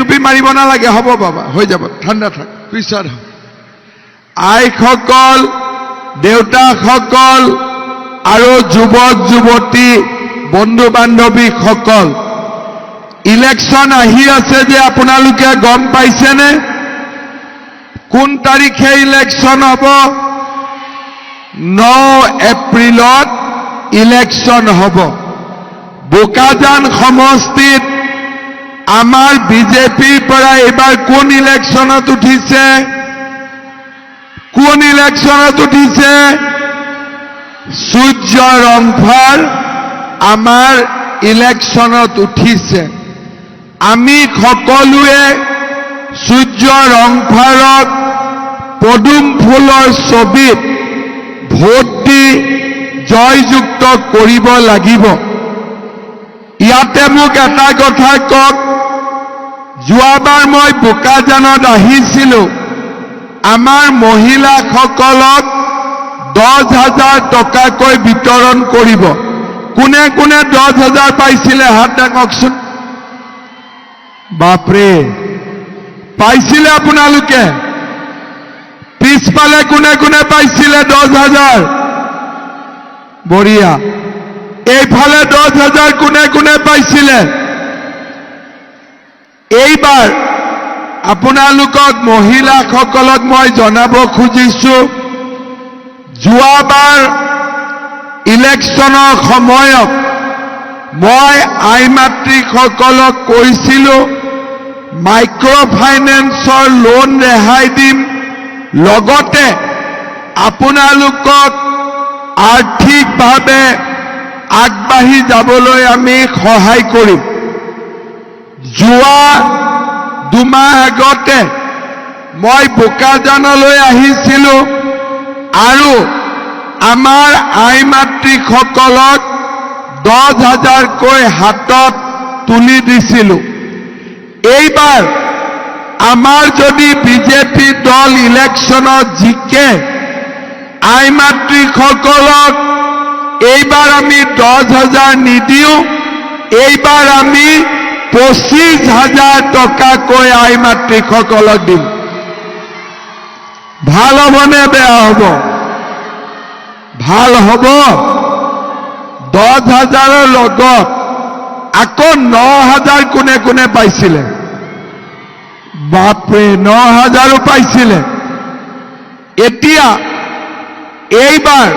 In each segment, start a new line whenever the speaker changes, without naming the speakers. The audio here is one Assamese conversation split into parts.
টুপি মাৰিব নালাগে, হ'ব বাবা, হৈ যাব, ঠাণ্ডা থাক, পিছত আইসকল, দেউতাকসকল আৰু যুৱক যুৱতী বন্ধু বান্ধৱীসকল, ইলেকশ্যন আহি আছে যে আপোনালোকে গম পাইছেনে? কোন তাৰিখে ইলেকশ্যন হ'ব? 9 এপ্ৰিলত ইলেকশ্যন হ'ব। বোকাজান সমষ্টিত আমাৰ বিজেপিৰ পৰা এইবাৰ কোন ইলেকশ্যনত উঠিছে? কোন ইলেকশ্যনত উঠিছে? সূৰ্য ৰংফাৰ আমাৰ ইলেকশ্যনত উঠিছে। আমি সকলোৱে সূৰ্য ৰংফাৰক পদুম ফুলৰ ছবিত ভোট দি জয়যুক্ত কৰিব লাগিব। ইয়াতে মোক এটা কথা কওক, যোৱাবাৰ মই বোকাজানত আহিছিলোঁ, আমাৰ মহিলাসকলক 10,000 টকাকৈ বিতৰণ কৰিব। কোনে কোনে 10,000 পাইছিলে হাত দাঙকচোন। বাপৰে, পাইছিলে আপোনালোকে? পিছফালে কোনে কোনে পাইছিলে 10,000? বঢ়িয়া। এইফালে 10,000 কোনে কোনে পাইছিলে? এইবাৰ আপোনালোকক মহিলাসকলক মই জনাব খুজিছো, যোৱাবাৰ ইলেকশ্যনৰ সময়ত মই আই মাতৃসকলক কৈছিলোঁ মাইক্ৰ' ফাইনেন্সৰ লোন ৰেহাই দিম, লগতে আপোনালোকক আৰ্থিকভাৱে আগবাঢ়ি যাবলৈ আমি সহায় কৰিম। যোৱা 2 মাহ আগতে মই বোকাজানলৈ আহিছিলোঁ আৰু আমাৰ আই মাতৃসকলক 10,000কৈ হাতত তুলি দিছিলোঁ। এইবাৰ আমাৰ যদি বিজেপি দল ইলেকশ্যনত জিকে, আই মাতৃসকলক এইবাৰ আমি 10,000 নিদিওঁ, এইবাৰ আমি 25,000 টকাকৈ আই মাতৃসকলক দিম। ভাল হ'বনে বেয়া হ'ব? ভাল হ'ব। 10,000ৰ লগত আকৌ 9,000 কোনে কোনে পাইছিলে? বাপৰে, 9,000ও পাইছিলে। এতিয়া এইবাৰ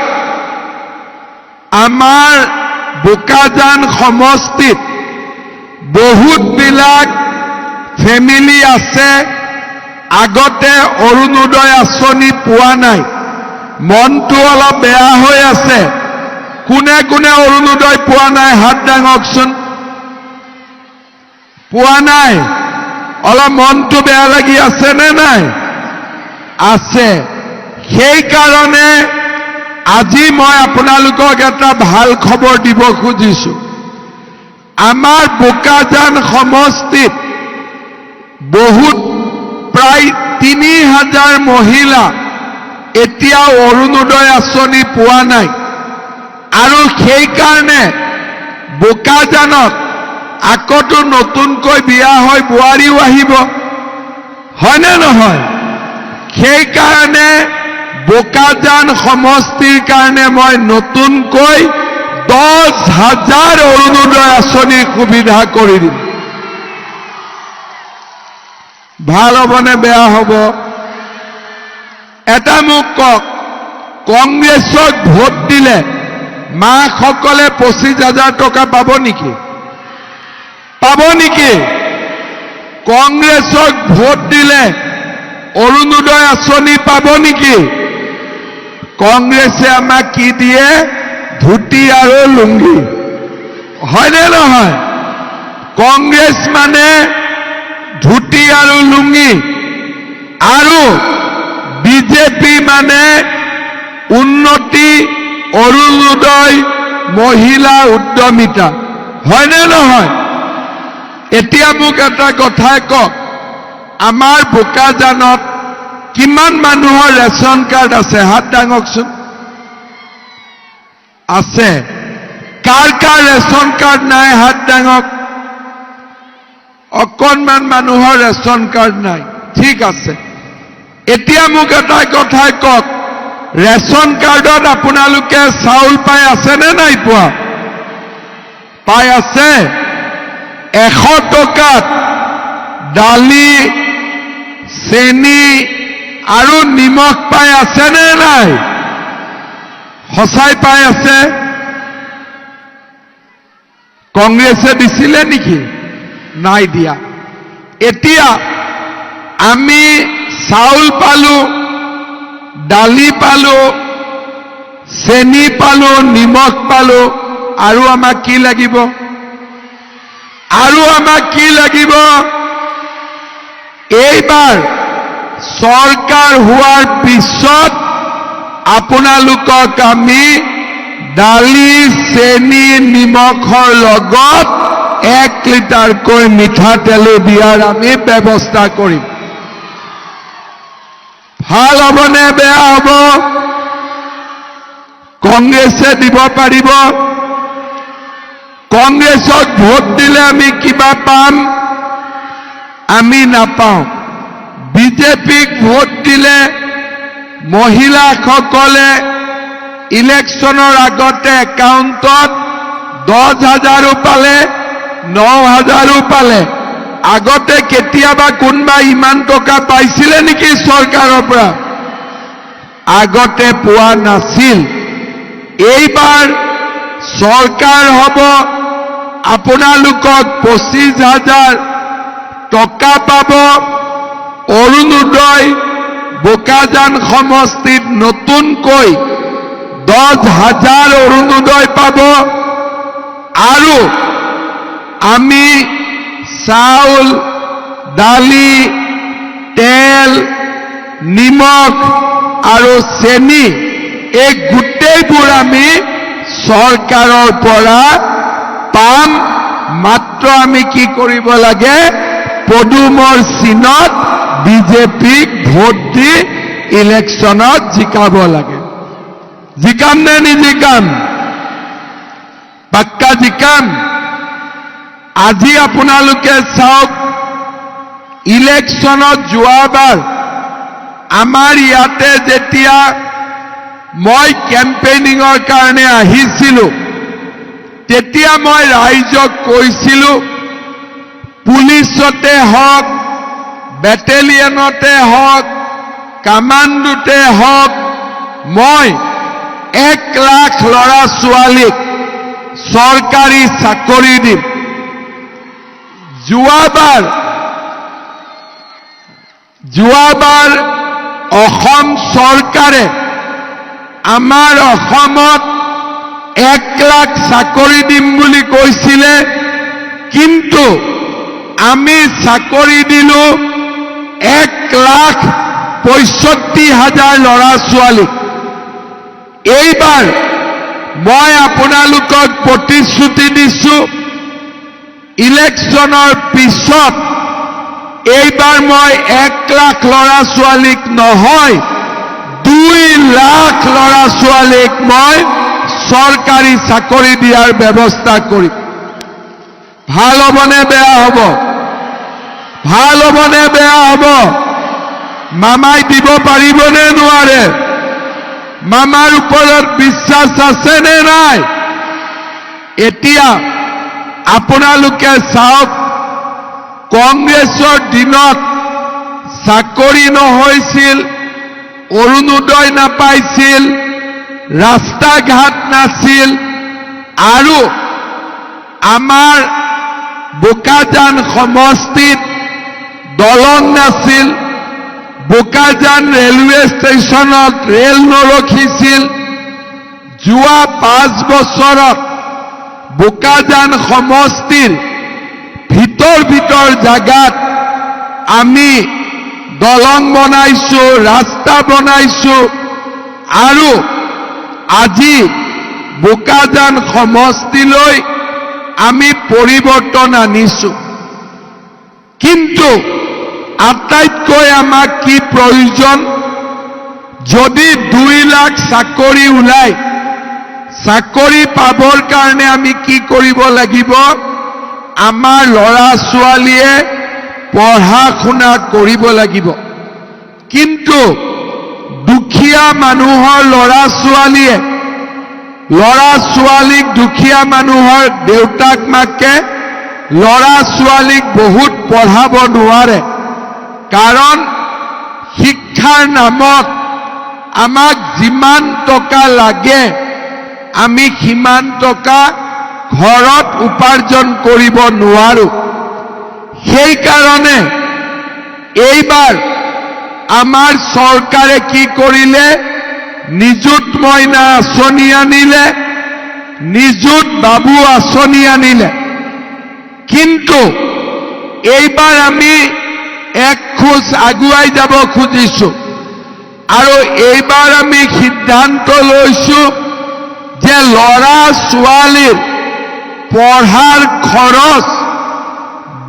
আমাৰ বোকাজান সমষ্টিত বহুতবিলাক ফেমিলি আছে, আগতে অৰুণোদয় আঁচনি পোৱা নাই, মনটো অলপ বেয়া হৈ আছে। কোনে কোনে অৰুণোদয় পোৱা নাই হাত দাঙকচোন। পোৱা নাই? অলপ মনটো বেয়া লাগি আছে নে নাই? আছে। সেইকাৰণে আজি মই আপোনালোকক এটা ভাল খবৰ দিব খুজিছোঁ। আমাৰ বোকাজান সমষ্টিত বহুত প্ৰায় 3,000 মহিলা এতিয়াও অৰুণোদয় আঁচনি পোৱা নাই, আৰু সেইকাৰণে বোকাজানত আকতো নতুনকৈ বিয়া হৈ বোৱাৰীও আহিব, হয়নে নহয়? সেইকাৰণে বোকাজান সমষ্টিৰ কাৰণে মই নতুনকৈ 10,000 অৰুণোদয় আঁচনিৰ সুবিধা কৰি দিম। ভাল হ'বনে বেয়া হ'ব? এটা মোক কওক, কংগ্ৰেছক ভোট দিলে মাসকলে 25,000 টকা পাব নেকি? পাব নেকি? কংগ্ৰেছক ভোট দিলে অৰুণোদয় আঁচনি পাব নেকি? কংগ্ৰেছে আমাক কি দিয়ে? ধুতি আৰু লুংগি, হয়নে নহয়? কংগ্ৰেছ মানে ধুতি আৰু লুংগি, আৰু বিজেপি মানে উন্নতি, অৰুণোদয়, মহিলা উদ্যমিতা, হয়নে নহয়? এতিয়া মোক এটা কথা কওক, আমাৰ বোকাজানত কিমান মানুহৰ ৰেচন কাৰ্ড আছে? হাত দাঙকচোন। আছে। কাৰ কাৰ ৰেচন কাৰ্ড নাই? হাত দাঙক। অকণমান মানুহৰ ৰেচন কাৰ্ড নাই, ঠিক আছে। এতিয়া মোক এটা কথাই কওক, ৰেচন কাৰ্ডত আপোনালোকে চাউল পাই আছেনে নাই পোৱা? পাই আছে? 100 টকাত দালি, চেনি আৰু নিমখ পাই আছেনে নাই? সঁচাই পাই আছে? কংগ্ৰেছে দিছিলে নেকি? নাই দিয়া। এতিয়া আমি চাউল পালো, দালি পালো, চেনি পালো, নিমখ পালো, আৰু আমাক কি লাগিব? আৰু আমাক কি লাগিব? এইবাৰ চৰকাৰ হোৱাৰ পিছত আপোনালোকক আমি দালি, চেনি, নিমখৰ লগত 1 লিটাৰকৈ মিঠাতেলো দিয়াৰ আমি ব্যৱস্থা কৰিম। ভাল হ'বনে বেয়া হ'ব? কংগ্ৰেছে দিব পাৰিব? কংগ্ৰেছক ভোট দিলে আমি কিবা পাম? আমি নাপাওঁ। বিজেপিক ভোট দিলে মহিলাসকলে ইলেকশ্যনৰ আগতে একাউণ্টত 10,000 পালে, 9,000 পালে। আগতে কেতিয়াবা কোনোবা ইমান টকা পাইছিলে নেকি চৰকাৰৰ পৰা? আগতে পোৱা নাছিল। এইবাৰ চৰকাৰ হ'ব, আপোনালোকক 25,000 টকা পাব। অৰুণোদয় বোকাজান সমষ্টিত নতুনকৈ 10,000 অৰুণোদয় পাব। আৰু আমি চাউল, দালি, তেল, নিমখ আৰু চেনি এই গোটেইবোৰ আমি চৰকাৰৰ পৰা পাম। মাত্ৰ আমি কি কৰিব লাগে? পদুমৰ চিনত বিজেপিক ভোট দি ইলেকশ্যনত জিকাব লাগে। জিকাম নে নিজিকাম? পাক্কা জিকাম। আজি আপোনালোকে চাওক, ইলেকশ্যনত যোৱাবাৰ আমাৰ ইয়াতে যেতিয়া মই কেম্পেইনিঙৰ কাৰণে আহিছিলোঁ, তেতিয়া মই ৰাইজক কৈছিলোঁ, পুলিচতে হওক, বেটেলিয়নতে হওক, কামাণ্ডোতে হওক, মই 1 লাখ ল'ৰা ছোৱালীক চৰকাৰী চাকৰি দিম। যোৱাবাৰ অসম চৰকাৰে আমাৰ অসমত 1 লাখ চাকৰি দিম বুলি কৈছিলে, কিন্তু আমি চাকৰি দিলো 1,65,000 ল'ৰা ছোৱালীক। এইবাৰ মই আপোনালোকক প্ৰতিশ্ৰুতি দিছো, ইলেকশ্যনৰ পিছত এইবাৰ মই 1 লাখ ল'ৰা ছোৱালীক নহয়, 2 লাখ ল'ৰা ছোৱালীক মই চৰকাৰী চাকৰি দিয়াৰ ব্যৱস্থা কৰিম। ভাল হ'বনে বেয়া হ'ব? ভাল হ'বনে বেয়া হ'ব? মামাই দিব পাৰিবনে নোৱাৰে? মামাৰ ওপৰত বিশ্বাস আছে নে নাই? এতিয়া আপোনালোকে চাওক, কংগ্ৰেছৰ দিনত চাকৰি নহৈছিল, অৰুণোদয় নাপাইছিল, ৰাস্তা ঘাট নাছিল, আৰু আমাৰ বোকাজান সমষ্টিত দলং নাছিল, বোকাজান ৰেলৱে ষ্টেচনত ৰেল নৰখিছিল। যোৱা 5 বছৰত বোকাজান সমষ্টিৰ ভিতৰ জাগাত আমি দলং বনাইছো, ৰাস্তা বনাইছো, আৰু আজি বোকাজান সমষ্টিলৈ আমি পৰিৱৰ্তন আনিছো। কিন্তু আটাইতকৈ আমাক কি প্ৰয়োজন? যদি 2 লাখ চাকৰি ওলায়, চাকৰি পাবৰ কাৰণে আমি কি কৰিব লাগিব? আমাৰ ল'ৰা ছোৱালীয়ে পঢ়া শুনা কৰিব লাগিব। কিন্তু দুখীয়া মানুহৰ ল'ৰা ছোৱালীক দুখীয়া মানুহৰ দেউতাক মাকে ল'ৰা ছোৱালীক বহুত পঢ়াব নোৱাৰে। কাৰণ শিক্ষাৰ নামত আমাক যিমান টকা লাগে আমি সিমান টকা ঘৰত উপাৰ্জন কৰিব নোৱাৰো। সেইকাৰণে এইবাৰ আমাৰ চৰকাৰে কি কৰিলে, নিযুত মইনা আঁচনি আনিলে, নিযুত বাবু আঁচনি আনিলে। কিন্তু এইবাৰ আমি এক খোজ আগুৱাই যাব খুজিছো আৰু এইবাৰ আমি সিদ্ধান্ত লৈছো যে ল'ৰা ছোৱালীৰ পঢ়াৰ খৰচ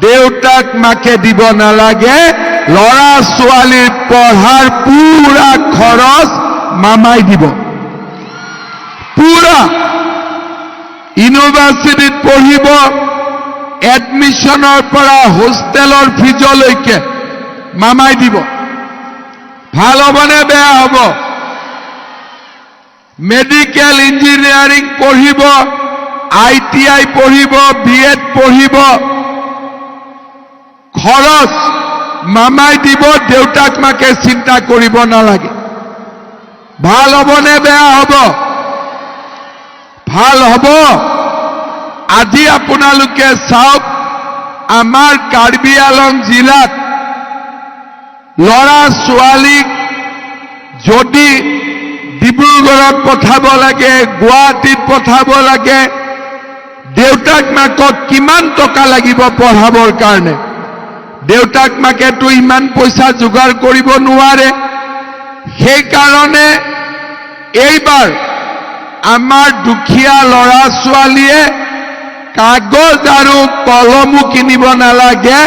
দেউতাক মাকে দিব নালাগে, ল'ৰা ছোৱালীৰ পঢ়াৰ পুৰা খৰচ মামাই দিব। পুৰা ইউনিভাৰ্চিটিত পঢ়িব, এডমিশনৰ পৰা হোষ্টেলৰ ফিজলৈকে মামাই দিব। ভাল হ'বনে বেয়া হ'ব? মেডিকেল ইঞ্জিনিয়াৰিং পঢ়িব, ITI পঢ়িব, BEd পঢ়িব, খৰচ মামাই দিব, দেউতাক মাকে চিন্তা কৰিব নালাগে। ভাল হ'বনে বেয়া হ'ব? ভাল হ'ব। আজি আপোনালোকে চাওক, আমাৰ কাৰ্বি আলং জিলাত ল'ৰা ছোৱালীক যদি ডিব্ৰুগড়ত পঠাব লাগে, গুৱাহাটীত পঠাব লাগে, দেউতাক মাকক কিমান টকা লাগিব পঢ়াবৰ কাৰণে? দেউতাক মাকেতো ইমান পইচা যোগাৰ কৰিব নোৱাৰে। সেইকাৰণে এইবাৰ আমাৰ দুখীয়া ল'ৰা ছোৱালীয়ে কাগজ আৰু কলমো কিনিব নালাগে,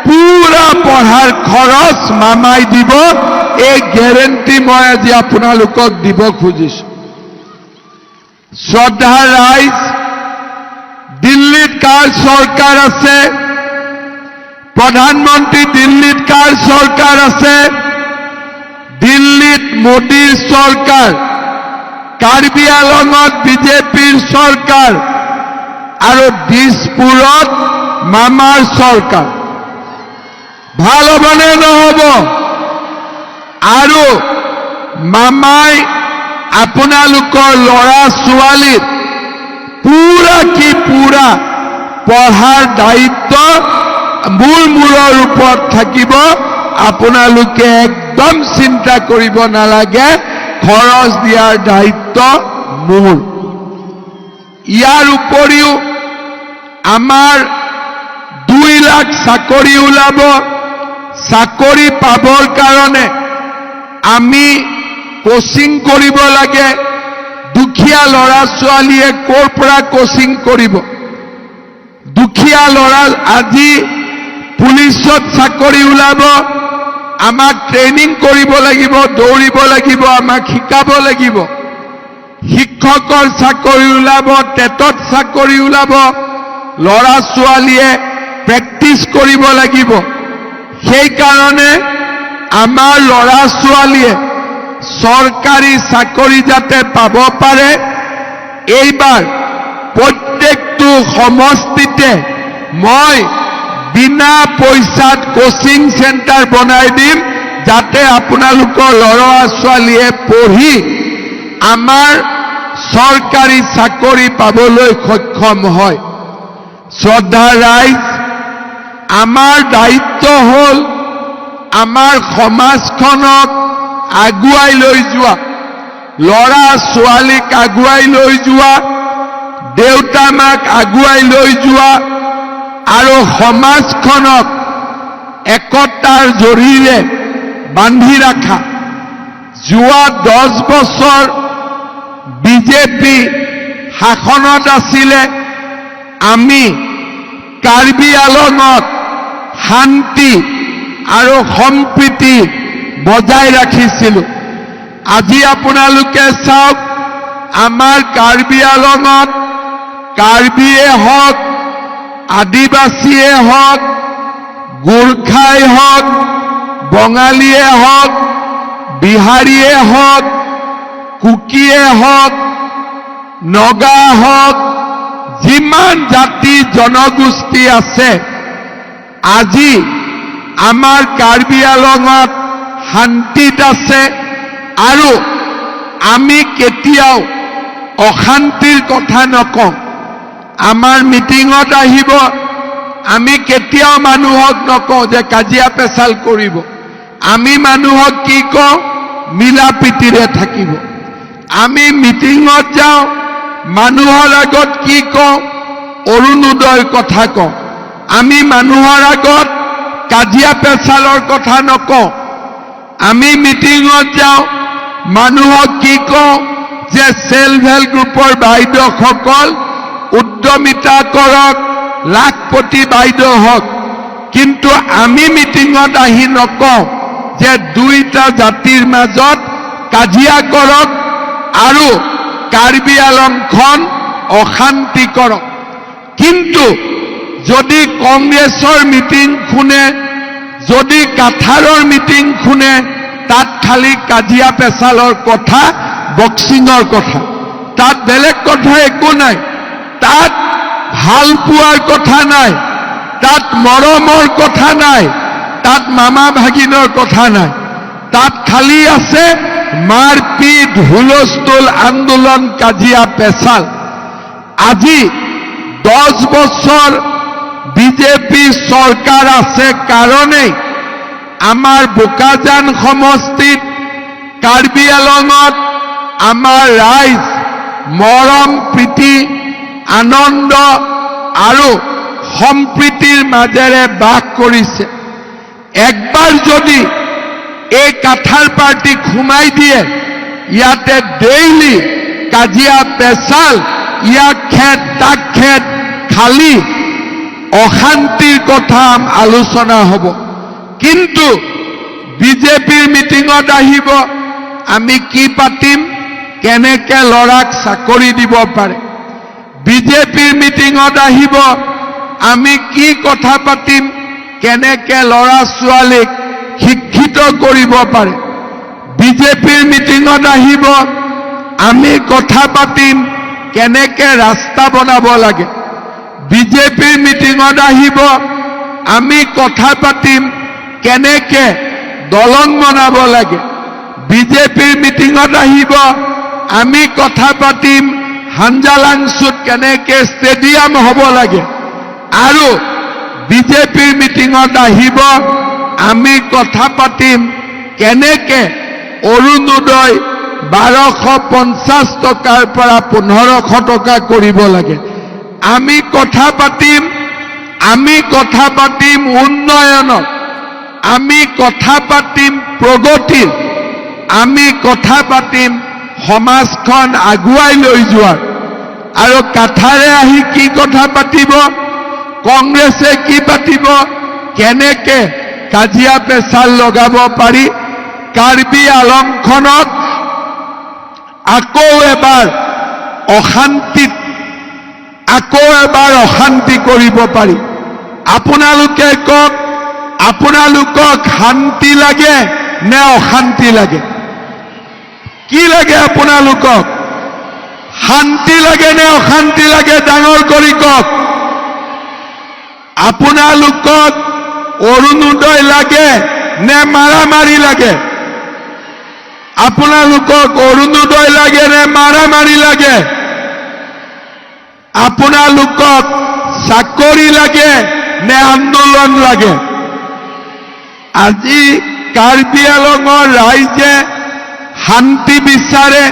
পুৰা পঢ়াৰ খৰচ মামাই দিব। এই গেৰেণ্টি মই আজি আপোনালোকক দিব খুজিছো। শ্ৰদ্ধাৰ ৰাইজ, দিল্লীত কাৰ চৰকাৰ আছে? প্ৰধানমন্ত্ৰী দিল্লীত কাৰ চৰকাৰ আছে? দিল্লীত মোদীৰ চৰকাৰ, কাৰ্বি আলঙত বিজেপিৰ চৰকাৰ আৰু দিছপুৰত মামাৰ চৰকাৰ। ভাল হ'বনে নহ'ব? আৰু মামাই আপোনালোকৰ ল'ৰা ছোৱালীৰ পুৰা পঢ়াৰ দায়িত্ব মূৰৰ ওপৰত থাকিব। আপোনালোকে একদম চিন্তা কৰিব নালাগে, খৰচ দিয়াৰ দায়িত্ব মোৰ। ইয়াৰ উপৰিও আমাৰ 2 লাখ চাকৰি ওলাব। চাকৰি পাবৰ কাৰণে আমি কোচিং কৰিব লাগে। দুখীয়া ল'ৰা ছোৱালীয়ে ক'ৰ পৰা কোচিং কৰিব? দুখীয়া ল'ৰা, আজি পুলিচত চাকৰি ওলাব, আমাক ট্ৰেইনিং কৰিব লাগিব, দৌৰিব লাগিব, আমাক শিকাব লাগিব। শিক্ষকৰ চাকৰি ওলাব, টেটত চাকৰি ওলাব, ল'ৰা ছোৱালীয়ে প্ৰেক্টিচ কৰিব লাগিব। সেইকাৰণে আমাৰ ল'ৰা ছোৱালীয়ে চৰকাৰী চাকৰি যাতে পাব পাৰে, এইবাৰ প্ৰত্যেকটো সমষ্টিতে মই বিনা পইচাত কোচিং চেণ্টাৰ বনাই দিম, যাতে আপোনালোকৰ ল'ৰা ছোৱালীয়ে পঢ়ি আমাৰ চৰকাৰী চাকৰি পাবলৈ সক্ষম হয়। শ্ৰদ্ধাৰ ৰাইজ, আমাৰ দায়িত্ব হ'ল আমাৰ সমাজখনক আগুৱাই লৈ যোৱা, ল'ৰা ছোৱালীক আগুৱাই লৈ যোৱা, দেউতা মাক আগুৱাই লৈ যোৱা আৰু সমাজখনক একতাৰ জৰিৰে বান্ধি ৰাখা। যোৱা 10 বছৰ বিজেপি শাসনত আছিলে, আমি কাৰ্বি আলঙত শান্তি আৰু সম্প্ৰীতি বজাই ৰাখিছিলোঁ। আজি আপোনালোকে চাওক, আমাৰ কাৰ্বি আলঙত কাৰ্বিয়ে হওক, আদিবাসীয়ে হওক, গোৰ্খাই হওক, বঙালীয়ে হওক, বিহাৰীয়ে হওক, কুকিয়ে হওক, নগা হওক, যিমান জাতি জনগোষ্ঠী আছে, আজি আমাৰ কাৰ্বি আংলঙত শান্তিত আছে আৰু আমি কেতিয়াও অশান্তিৰ কথা নকওঁ। আমাৰ মিটিঙত আহিব, আমি কেতিয়াও মানুহক নকওঁ যে কাজিয়া পেচাল কৰিব। আমি মানুহক কি কওঁ? মিলা প্ৰীতিৰে থাকিব। আমি মিটিঙত যাওঁ, মানুহৰ আগত কি কওঁ? অৰুণোদয়ৰ কথা কওঁ। আমি মানুহৰ আগত কাজিয়া পেচালৰ কথা নকওঁ। আমি মিটিঙত যাওঁ, মানুহক কি কওঁ? যে সেলফ হেল্প গ্ৰুপৰ বাইদেউসকল উদ্যমিতা কৰক, লাখপতি বাইদেউ হওক। কিন্তু আমি মিটিঙত আহি নকওঁ যে দুইটা জাতিৰ মাজত কাজিয়া কৰক আৰু কাৰ্বি আংলংখন অশান্তি কৰক। কিন্তু যদি কংগ্ৰেছৰ মিটিং শুনে, যদি কাঠাৰৰ মিটিং শুনে, তাত খালি কাজিয়া পেচালৰ কথা, বক্সিঙৰ কথা, তাত বেলেগ কথা একো নাই। তাত ভাল পোৱাৰ কথা নাই, তাত মৰমৰ কথা নাই, তাত মামা ভাগিনৰ কথা নাই। তাত খালি আছে মাৰপিট, হুলস্থুল, আন্দোলন, কাজিয়া পেচাল। আজি 10 বছৰ বিজেপি চৰকাৰ আছে কাৰণেই আমাৰ বোকাজান সমষ্টিত, কাৰ্বি আংলঙত আমাৰ ৰাইজ মৰম, প্ৰীতি, আনন্দ আৰু সম্প্ৰীতিৰ মাজেৰে বাস কৰিছে। একবাৰ যদি এই কাঠাৰ পাৰ্টিক সোমাই দিয়ে, ইয়াতে ডেইলি কাজিয়া পেচাল, ইয়াক খেদ তাক খেদ, খালি অশান্তিৰ কথা আলোচনা হ'ব। কিন্তু বিজেপিৰ মিটিঙত আহিব, আমি কি পাতিম? কেনেকে ল'ৰাক চাকৰি দিব পাৰে। বিজেপিৰ মিটিঙত আহিব, আমি কি কথা পাতিম? কেনেকে ল'ৰা ছোৱালীক শিক্ষিত কৰিব পাৰে। বিজেপিৰ মিটিঙত আহিব, আমি কথা পাতিম কেনেকে ৰাস্তা বনাব লাগে। বিজেপিৰ মিটিঙত আহিব, আমি কথা পাতিম কেনেকে দলং বনাব লাগে। বিজেপিৰ মিটিঙত আহিব, আমি কথা পাতিম হাঞ্জালাংচুত কেনেকে ষ্টেডিয়াম হ'ব লাগে। আৰু বিজেপিৰ মিটিঙত আহিব, আমি কথা পাতিম কেনেকে অৰুণোদয় 1250 টকাৰ পৰা 1500 টকা কৰিব লাগে। আমি কথা পাতিম উন্নয়নৰ, আমি কথা পাতিম প্ৰগতিৰ, আমি কথা পাতিম সমাজখন আগুৱাই লৈ যোৱাৰ। আৰু কাঠাৰে আহি কি কথা পাতিব? কংগ্ৰেছে কি পাতিব? কেনেকে কাজিয়া পেচাল লগাব পাৰি, কাৰ্বি আংলংখনক আকৌ এবাৰ অশান্তি কৰিব পাৰি। আপোনালোকে কওক, আপোনালোকক শান্তি লাগে নে অশান্তি লাগে? কি লাগে আপোনালোকক? শান্তি লাগে নে অশান্তি লাগে? ডাঙৰ কৰি কওক। আপোনালোকক অৰুণোদয় লাগে নে মাৰামাৰি লাগে? আপোনালোকক অৰুণোদয় লাগে নে মাৰামাৰি লাগে? আপোনালোকক চাকৰি লাগে নে আন্দোলন লাগে? আজি কাৰ্বি আংলঙৰ ৰাইজে শান্তি বিচাৰে।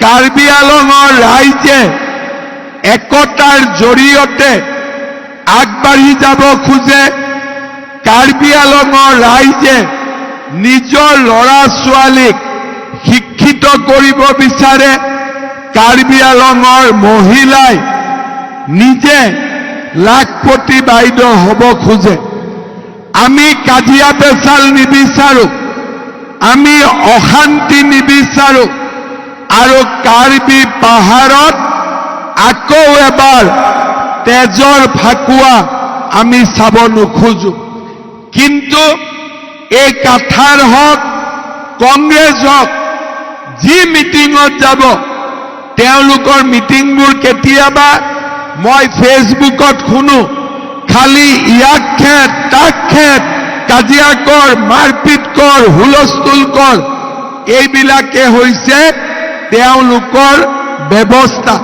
কাৰ্বি আংলঙৰ ৰাইজে একতাৰ জৰিয়তে আগবাঢ়ি যাব খোজে। কাৰ্বি আংলঙৰ ৰাইজে নিজৰ ল'ৰা ছোৱালীক শিক্ষিত কৰিব বিচাৰে। কাৰ্বি আংলঙৰ মহিলাই নিজে লাখপতি বাইদেউ হ'ব খোজে। আমি কাজিয়া পেচাল নিবিচাৰো, আমি অশান্তি নিবিচাৰো। আৰু কাৰ্বি পাহাৰত আকৌ এবাৰ তেজৰ ফাকুৱা আমি চাব নোখোজো। কিন্তু এই কাঠাৰ হওক কংগ্ৰেছ হওক যি মিটিঙত যাব তেওঁলোকৰ মিটিংবোৰ কেতিয়াবা মই ফেচবুকত শুনো খালি ইয়াক খেদ তাক খেদ কাজিয়া কৰ মাৰপিট কৰ হুলস্থুল কৰ এইবিলাকে হৈছে তেওঁলোকৰ ব্যৱস্থা।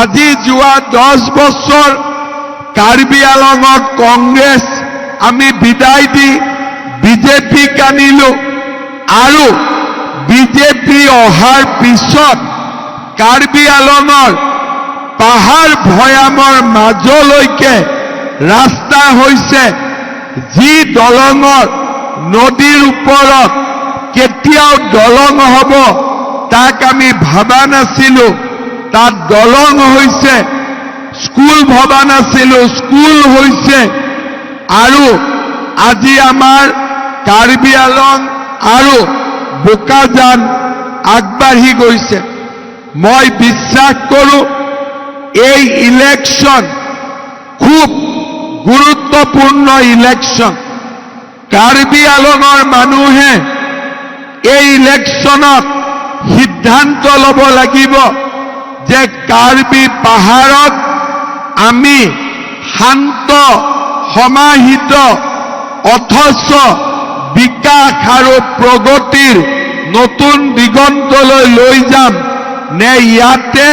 আজি যোৱা 10 বছৰ কাৰ্বি আলঙত কংগ্ৰেছ আমি বিদায় দি বিজেপিক আনিলো আৰু বিজেপি অহাৰ পিছত কাৰ্বি আলঙৰ পাহাৰ ভৈয়ামৰ মাজলৈকে ৰাস্তা হৈছে যি দলঙৰ নদীৰ ওপৰত কেতিয়াও দলং হ'ব তাক আমি ভাবা নাছিলো তাত দলং হৈছে। স্কুল ভবা নাছিলো স্কুল হৈছে আৰু আজি আমাৰ কাৰ্বি আলং আৰু বোকাজান আগবাঢ়ি গৈছে। মই বিশ্বাস কৰোঁ এই ইলেকশ্যন খুব গুৰুত্বপূৰ্ণ ইলেকশ্যন। কাৰ্বি আলঙৰ মানুহে এই ইলেকশ্যনত সিদ্ধান্ত ল'ব লাগিব যে কাৰ্বি পাহাৰত আমি শান্ত সমাহিত অথচ বিকাশ আৰু প্ৰগতিৰ নতুন দিগন্তলৈ লৈ যাম নে ইয়াতে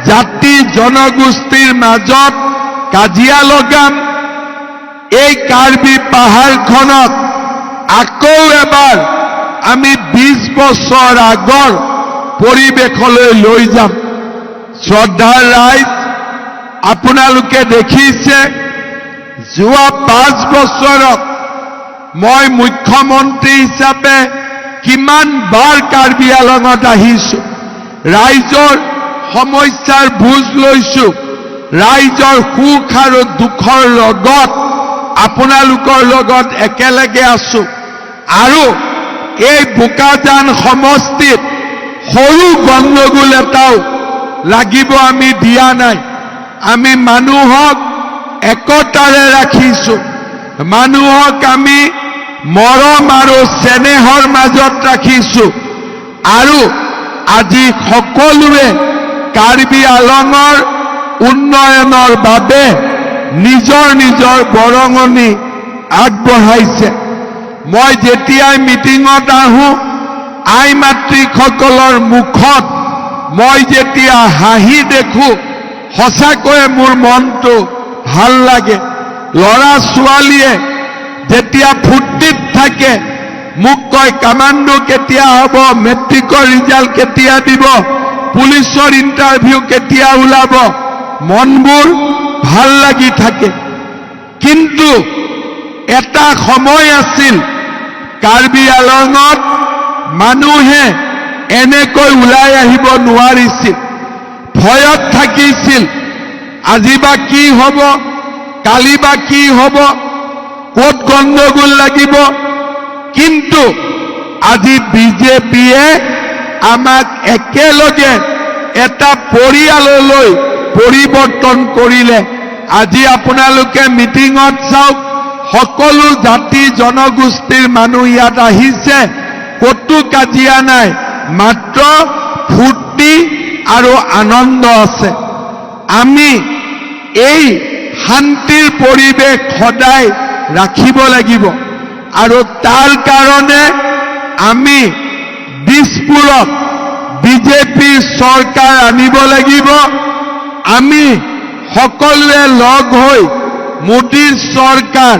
জাতি জনগোষ্ঠীৰ মাজত কাজিয়া লগাম। এই কাৰ্বি পাহাৰখনক আকৌ এবাৰ আমি 20 বছৰ আগৰ পৰিৱেশলৈ লৈ যাম। শ্ৰদ্ধাৰ ৰাইজ আপোনালোকে দেখিছে যোৱা 5 বছৰত মই মুখ্যমন্ত্ৰী হিচাপে কিমান বাৰ কাৰ্বি আলঙত আহিছো ৰাইজৰ সমস্যাৰ বুজ লৈছো ৰাইজৰ সুখ আৰু দুখৰ লগত আপোনালোকৰ লগত একেলগে আছো আৰু এই বোকাজান সমষ্টিত সৰু গণ্ডগোল এটাও লাগিব আমি দিয়া নাই। আমি মানুহক একতাৰে ৰাখিছো মানুহক আমি মৰম আৰু চেনেহৰ মাজত ৰাখিছো আৰু আজি সকলোৱে কাৰ্বি আলঙৰ উন্নয়নৰ বাবে নিজৰ নিজৰ বৰঙণি আগবঢ়াইছে। মই যেতিয়াই মিটিঙত আহোঁ আই মাতৃসকলৰ মুখত মই যেতিয়া হাঁহি দেখোঁ সঁচাকৈয়ে মোৰ মনটো ভাল লাগে। ল'ৰা ছোৱালীয়ে যেতিয়া ফূৰ্তিত থাকে মোক কয় কামাণ্ডো কেতিয়া হ'ব মেট্ৰিকৰ ৰিজাল্ট কেতিয়া দিব পুলিচৰ ইণ্টাৰভিউ কেতিয়া ওলাব মনবোৰ ভাল লাগি থাকে। কিন্তু এটা সময় আছিল কাৰ্বি আলঙত মানুহে এনেকৈ ওলাই আহিব নোৱাৰিছিল ভয়ত থাকিছিল আজি বা কি হ'ব কালি বা কি হ'ব ক'ত গণ্ডগোল লাগিব। কিন্তু আজি বিজেপিয়ে আমাক একেলগে এটা পৰিয়াললৈ পৰিৱৰ্তন কৰিলে। আজি আপোনালোকে মিটিঙত চাওক সকলো জাতি জনগোষ্ঠীৰ মানুহ ইয়াত আহিছে ক'তো কাজিয়া নাই মাত্ৰ ফূৰ্তি আৰু আনন্দ আছে। আমি এই শান্তিৰ পৰিৱেশ সদায় ৰাখিব লাগিব আৰু তাৰ কাৰণে আমি দিছপুৰত বিজেপিৰ চৰকাৰ আনিব লাগিব। আমি সকলোৱে লগ হৈ মোদীৰ চৰকাৰ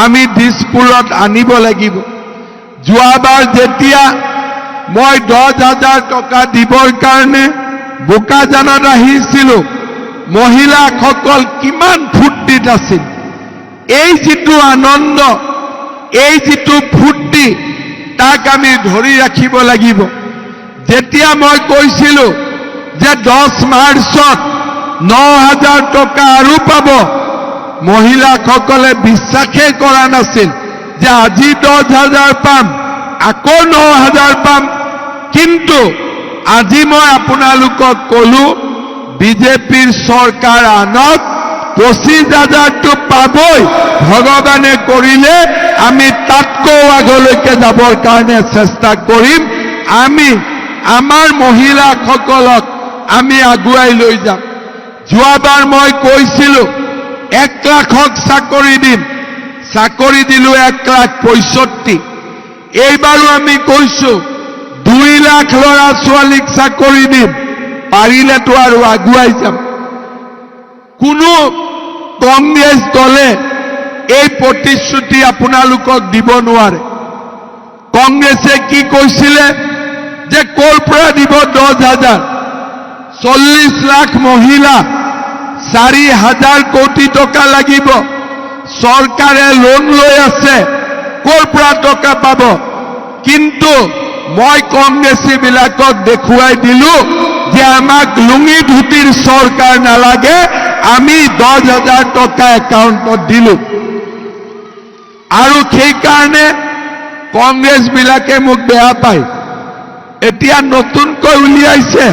আমি দিছপুৰত আনিব লাগিব। যোৱাবাৰ যেতিয়া মই 10,000 টকা দিবৰ কাৰণে বোকাজানত আহিছিলোঁ মহিলাসকল কিমান ফূৰ্তিত আছিল। এই যিটো আনন্দ এই যিটো ফূৰ্তি তাক আমি ধৰি ৰাখিব লাগিব। যেতিয়া মই কৈছিলোঁ যে 10 মাৰ্চত 9,000 টকা আৰু পাব মহিলাসকলে বিশ্বাসেই কৰা নাছিল যে আজি 10,000 পাম আকৌ 9,000 পাম। কিন্তু আজি মই আপোনালোকক ক'লো বিজেপিৰ চৰকাৰ আনক 25,000টো পাবই। ভগৱানে কৰিলে আমি তাতকৈ আগলৈকে যাবৰ কাৰণে চেষ্টা কৰিম। আমি আমাৰ মহিলাসকলক আমি আগুৱাই লৈ যাম। যোৱাবাৰ মই কৈছিলোঁ 1 লাখক চাকৰি দিম, চাকৰি দিলোঁ 1,65,000। এইবাৰো আমি কৈছোঁ 2 লাখ ল'ৰা ছোৱালীক চাকৰি দিম, পাৰিলেতো আৰু আগুৱাই যাম। কোনো কংগ্ৰেছ দলে এই প্ৰতিশ্ৰুতি আপোনালোকক দিব নোৱাৰে। কংগ্ৰেছে কি কৈছিলে যে ক'ৰ পৰা দিব 10,000, 40 লাখ মহিলা, 4,000 কোটি টকা লাগিব। চৰকাৰে লোন লৈ আছে, ক'ৰ পৰা টকা পাব? কিন্তু মই কংগ্ৰেছীবিলাকক দেখুৱাই দিলোঁ যে আমাক লুঙি ধুতিৰ চৰকাৰ নালাগে, আমি 10,000 টকা একাউণ্টত দিলোঁ। আৰু সেইকাৰণে কংগ্ৰেছবিলাকে মোক বেয়া পায়। এতিয়া নতুনকৈ উলিয়াইছে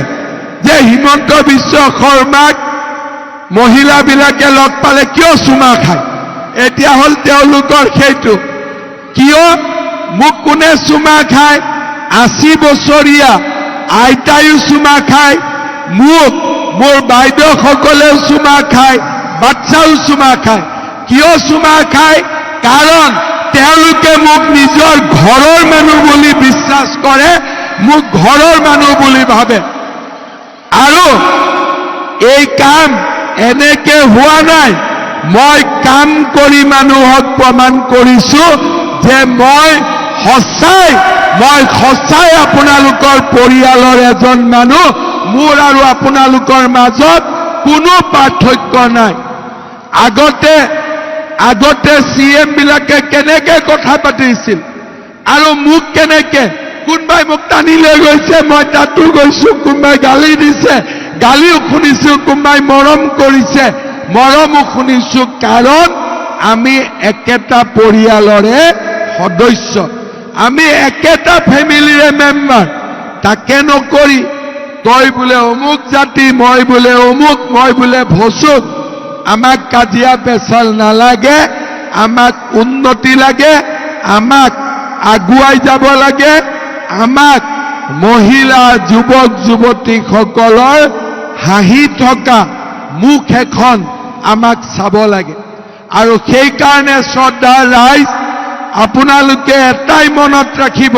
যে হিমন্ত বিশ্ব শৰ্মাক মহিলাবিলাকে লগ পালে কিয় চুমা খায়। এতিয়া হ'ল তেওঁলোকৰ সেইটো। কিয় মোক কোনে চুমা খায়? 80 বছৰীয়া আইতায়ো চুমা খায়, মোক মোৰ বাইদেউসকলেও চুমা খায়, বাচ্চাও চুমা খায়। কিয় চুমা খায়? কাৰণ তেওঁলোকে মোক নিজৰ ঘৰৰ মানুহ বুলি বিশ্বাস কৰে, মোক ঘৰৰ মানুহ বুলি ভাবে। আৰু এই কাম এনেকে হোৱা নাই। মই কাম কৰি মানুহক প্ৰমাণ কৰিছোঁ যে মই সঁচাই আপোনালোকৰ পৰিয়ালৰ এজন মানুহ। মোৰ আৰু আপোনালোকৰ মাজত কোনো পাৰ্থক্য নাই। আগতে CM বিলাকে কেনেকে কথা পাতিছিল আৰু মোক কেনেকে, কোনোবাই মোক টানি লৈ গৈছে, মই তাতো গৈছোঁ, কোনোবাই গালি দিছে, গালিও শুনিছোঁ, কোনোবাই মৰম কৰিছে, মৰমো শুনিছোঁ। কাৰণ আমি একেটা পৰিয়ালৰে সদস্য, আমি একেটা ফেমিলিৰে মেম্বাৰ। তাকে নকৰি তই বোলে অমুক জাতি, মই বোলে অমুক, মই বোলে ভচুক। আমাক কাজিয়া পেচাল নালাগে, আমাক উন্নতি লাগে, আমাক আগুৱাই যাব লাগে, আমাক মহিলা যুৱক যুৱতীসকলৰ হাঁহি থকা মুখ এখন আমাক চাব লাগে। আৰু সেইকাৰণে শ্ৰদ্ধাৰ ৰাইজ, আপোনালোকে এটাই মনত ৰাখিব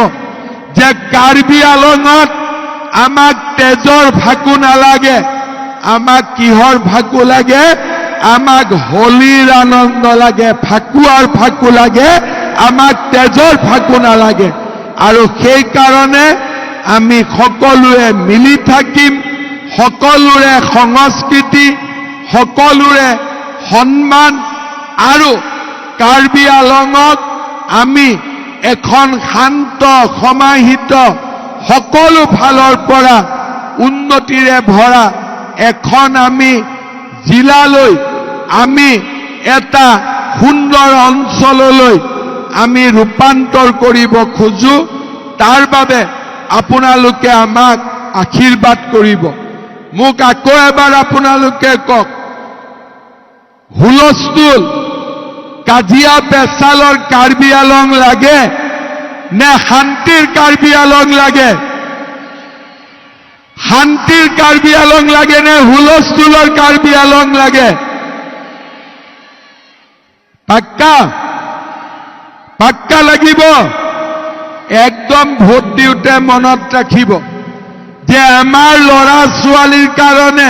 যে কাৰ্বি আলঙত আমাক তেজৰ ভাকু নালাগে, আমাক কিহৰ ভাকু লাগে? আমাক হোলীৰ আনন্দ লাগে, ফাকুৱাৰ ফাকু লাগে, আমাক তেজৰ ফাকু নালাগে। আৰু সেইকাৰণে আমি সকলোৱে মিলি থাকিম, সকলোৰে সংস্কৃতি, সকলোৰে সন্মান, আৰু কাৰ্বি আলঙক আমি এখন শান্ত সমাহিত সকলো ফালৰ পৰা উন্নতিৰে ভৰা এখন আমি জিলালৈ, আমি এটা সুন্দৰ অঞ্চললৈ আমি ৰূপান্তৰ কৰিব খোজো। তাৰ বাবে আপোনালোকে আমাক আশীৰ্বাদ কৰিব। মোক আকৌ এবাৰ আপোনালোকে কওক, হুলস্থুল কাজিয়া পেচালৰ কাৰ্বি আলং লাগে নে শান্তিৰ কাৰ্বি আলং লাগে? শান্তিৰ কাৰ্বি আলং লাগে নে হুলস্থুলৰ কাৰ্বি আলং লাগে? পাক্কা পাক্কা লাগিব। একদম ভোট দিওঁতে মনত ৰাখিব যে আমাৰ ল'ৰা ছোৱালীৰ কাৰণে,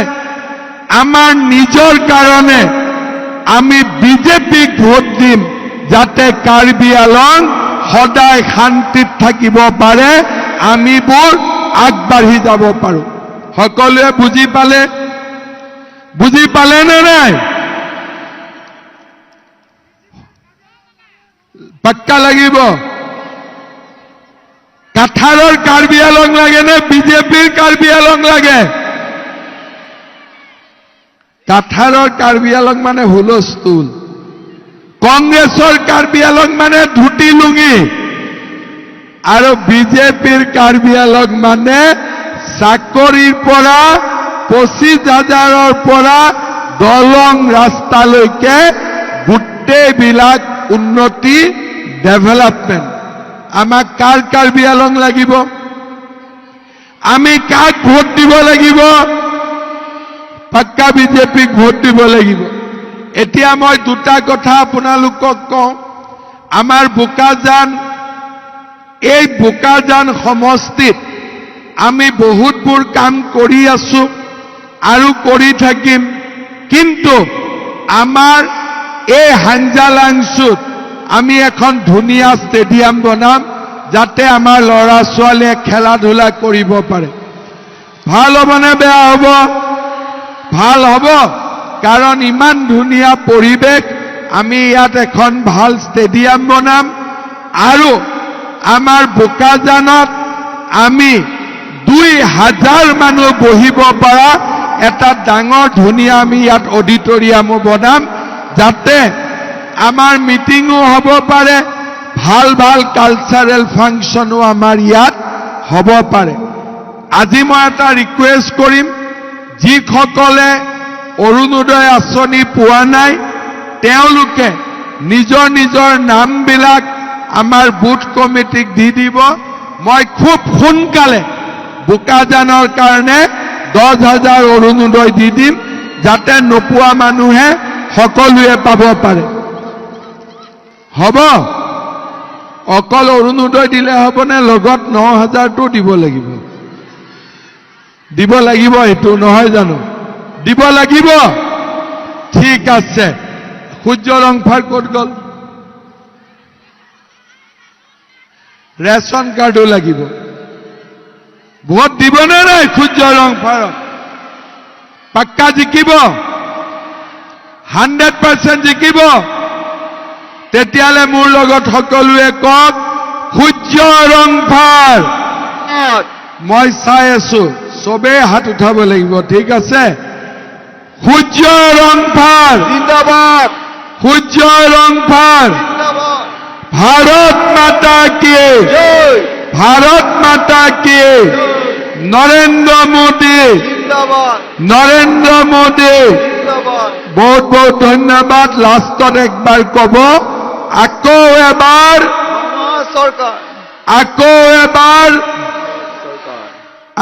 আমাৰ নিজৰ কাৰণে আমি বিজেপিক ভোট দিম, যাতে কাৰ্বি আলং সদায় শান্তিত থাকিব পাৰে, আমিবোৰ আগবাঢ়ি যাব পাৰোঁ। সকলোৱে বুজি পালে নে নাই? পাক্কা লাগিব। কাঠাৰৰ কাৰ্বি আলং লাগে নে বিজেপিৰ কাৰ্বি আলং লাগে? কাঠাৰৰ কাৰ্বি আলং মানে হুলস্থুল, কংগ্ৰেছৰ কাৰ্বি আলং মানে ধুতি লুঙি, আৰু বিজেপিৰ কাৰ্বি আলং মানে চাকৰিৰ পৰা 25,000ৰ পৰা দলং ৰাস্তালৈকে গোটেইবিলাক উন্নতি ডেভেলপমেণ্ট। আমাক কাৰ কাৰ্বি আলং লাগিব? আমি কাক ভোট দিব লাগিব? পাক্কা বিজেপিক ভোট দিব লাগিব। এতিয়া মই দুটা কথা আপোনালোকক কওঁ। আমাৰ বোকাজান, এই বোকাজান সমষ্টিত আমি বহুতবোৰ কাম কৰি আছো আৰু কৰি থাকিম, কিন্তু আমাৰ এই হাঞ্জালাংচুত আমি এখন ধুনীয়া ষ্টেডিয়াম বনাম, যাতে আমাৰ ল'ৰা ছোৱালীয়ে খেলা ধূলা কৰিব পাৰে। ভাল হ'বনে বেয়া হ'ব? ভাল হ'ব, কাৰণ ইমান ধুনীয়া পৰিৱেশ, আমি ইয়াত এখন ভাল ষ্টেডিয়াম বনাম আৰু আমাৰ বোকাজানত আমি 2000 মানুহ বহিব পৰা এটা ডাঙৰ ধুনীয়া আমি ইয়াত অডিটৰিয়ামো বনাম, যাতে আমাৰ মিটিঙো হ'ব পাৰে, ভাল ভাল কালচাৰেল ফাংচনো আমাৰ ইয়াত হ'ব পাৰে। আজি মই এটা ৰিকুৱেষ্ট কৰিম, যিসকলে অৰুণোদয় আঁচনি পোৱা নাই তেওঁলোকে নিজৰ নিজৰ নামবিলাক আমাৰ বুথ কমিটিক দি দিব। মই খুব সোনকালে বোকাজানৰ কাৰণে 10,000 অৰুণোদয় দি দিম, যাতে নোপোৱা মানুহে সকলোৱে পাব পাৰে। হ'ব? অকল অৰুণোদয় দিলে হ'বনে? লগত 9,000টো দিব লাগিব। দিব লাগিব, এইটো নহয় জানো? দিব লাগিব। ঠিক আছে। সূৰ্য ৰংফাৰ ক'ত গ'ল? ৰেচন কাৰ্ডো লাগিব। ভোট দিবনে নাই সূৰ্য ৰংফাৰক? পাক্কা জিকিব? 100% জিকিব? তেতিয়ালে মোৰ লগত সকলোৱে কওক, সূৰ্য ৰংফাৰ। মই চাই আছো, চবেই হাত উঠাব লাগিব, ঠিক আছে? সূৰ্য ৰংফাৰ জিন্দাবাদ। সূৰ্য ৰংফাৰ জিন্দাবাদ। ভাৰত মাতা কি জয়। ভাৰত মাতা কি নৰেন্দ্ৰ মোদী জিন্দাবাদ। নৰেন্দ্ৰ মোদী জিন্দাবাদ। বহুত বহুত ধন্যবাদ। লাষ্টত একবাৰ কব, আকৌ এবাৰ চৰকাৰ, আকৌ এবাৰ চৰকাৰ,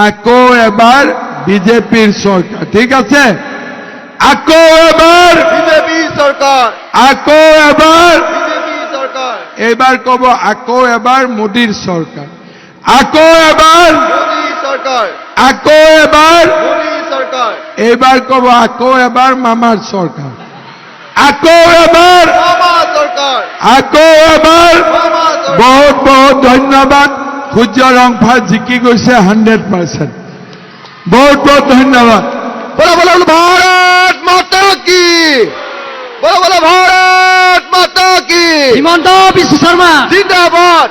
আকৌ এবাৰ বিজেপিৰ চৰকাৰ, ঠিক আছে? আকৌ এবাৰ বিজেপি চৰকাৰ, আকৌ এবাৰ বিজেপি চৰকাৰ। এইবাৰ কব, আকৌ এবাৰ মোদীৰ চৰকাৰ, আকৌ এবাৰ মোদী চৰকাৰ, আকৌ এবাৰ মোদী চৰকাৰ। এইবাৰ কব, আকৌ এবাৰ মামাৰ চৰকাৰ, আকৌ এবাৰ মামা চৰকাৰ, আকৌ এবাৰ মামা চৰকাৰ। বহুত বহুত ধন্যবাদ। সূৰ্য ৰংফাৰ জিকি গৈছে 100%। বহুত বহুত ধন্যবাদ। বলো বলো ভারত মাতা কি, বলো বলো ভারত মাতা কি। হিমন্ত বিশ্ব শর্মা জিন্দাবাদ।